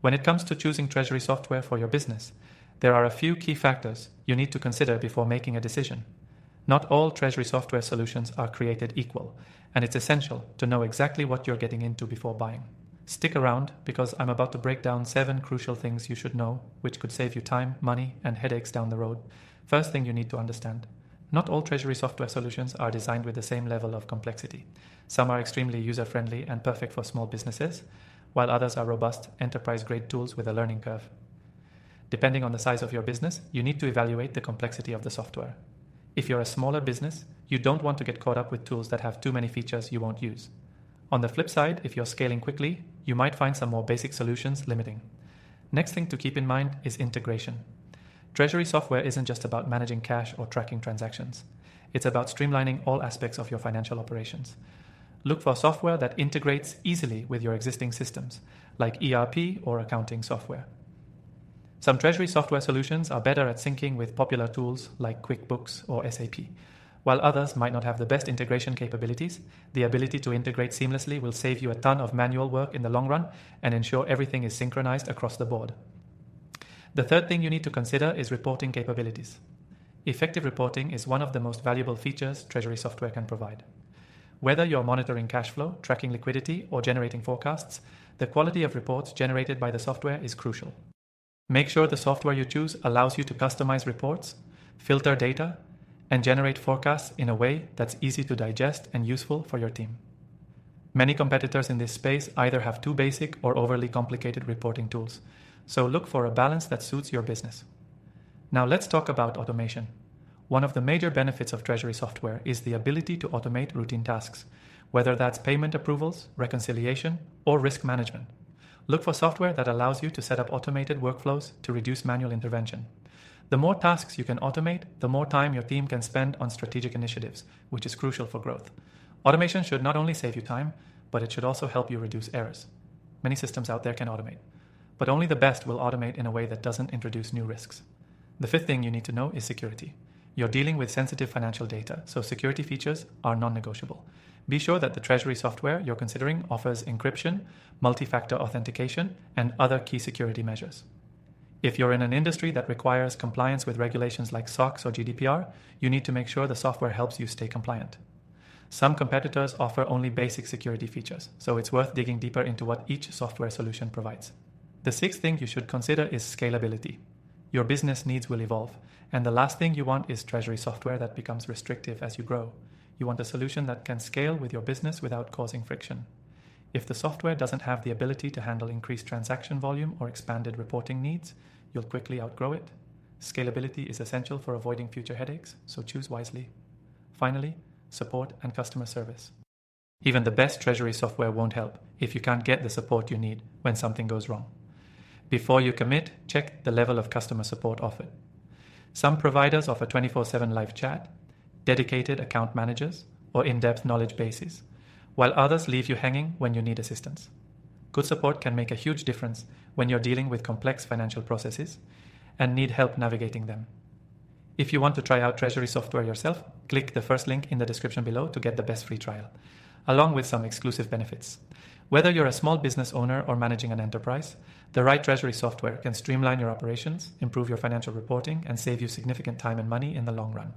When it comes to choosing treasury software for your business, there are a few key factors you need to consider before making a decision. Not all treasury software solutions are created equal, and it's essential to know exactly what you're getting into before buying. Stick around because I'm about to break down 7 crucial things you should know, which could save you time, money, and headaches down the road. First thing you need to understand: not all treasury software solutions are designed with the same level of complexity. Some are extremely user-friendly and perfect for small businesses, while others are robust, enterprise-grade tools with a learning curve. Depending on the size of your business, you need to evaluate the complexity of the software. If you're a smaller business, you don't want to get caught up with tools that have too many features you won't use. On the flip side, if you're scaling quickly, you might find some more basic solutions limiting. Next thing to keep in mind is integration. Treasury software isn't just about managing cash or tracking transactions. It's about streamlining all aspects of your financial operations. Look for software that integrates easily with your existing systems, like ERP or accounting software. Some treasury software solutions are better at syncing with popular tools like QuickBooks or SAP. While others might not have the best integration capabilities, the ability to integrate seamlessly will save you a ton of manual work in the long run and ensure everything is synchronized across the board. The third thing you need to consider is reporting capabilities. Effective reporting is one of the most valuable features treasury software can provide. Whether you're monitoring cash flow, tracking liquidity, or generating forecasts, the quality of reports generated by the software is crucial. Make sure the software you choose allows you to customize reports, filter data, and generate forecasts in a way that's easy to digest and useful for your team. Many competitors in this space either have too basic or overly complicated reporting tools, so look for a balance that suits your business. Now let's talk about automation. One of the major benefits of treasury software is the ability to automate routine tasks, whether that's payment approvals, reconciliation, or risk management. Look for software that allows you to set up automated workflows to reduce manual intervention. The more tasks you can automate, the more time your team can spend on strategic initiatives, which is crucial for growth. Automation should not only save you time, but it should also help you reduce errors. Many systems out there can automate, but only the best will automate in a way that doesn't introduce new risks. The fifth thing you need to know is security. You're dealing with sensitive financial data, so security features are non-negotiable. Be sure that the treasury software you're considering offers encryption, multi-factor authentication, and other key security measures. If you're in an industry that requires compliance with regulations like SOX or GDPR, you need to make sure the software helps you stay compliant. Some competitors offer only basic security features, so it's worth digging deeper into what each software solution provides. The sixth thing you should consider is scalability. Your business needs will evolve, and the last thing you want is treasury software that becomes restrictive as you grow. You want a solution that can scale with your business without causing friction. If the software doesn't have the ability to handle increased transaction volume or expanded reporting needs, you'll quickly outgrow it. Scalability is essential for avoiding future headaches, so choose wisely. Finally, support and customer service. Even the best treasury software won't help if you can't get the support you need when something goes wrong. Before you commit, check the level of customer support offered. Some providers offer 24/7 live chat, dedicated account managers, or in-depth knowledge bases, while others leave you hanging when you need assistance. Good support can make a huge difference when you're dealing with complex financial processes and need help navigating them. If you want to try out treasury software yourself, click the first link in the description below to get the best free trial, along with some exclusive benefits. Whether you're a small business owner or managing an enterprise, the right treasury software can streamline your operations, improve your financial reporting, and save you significant time and money in the long run.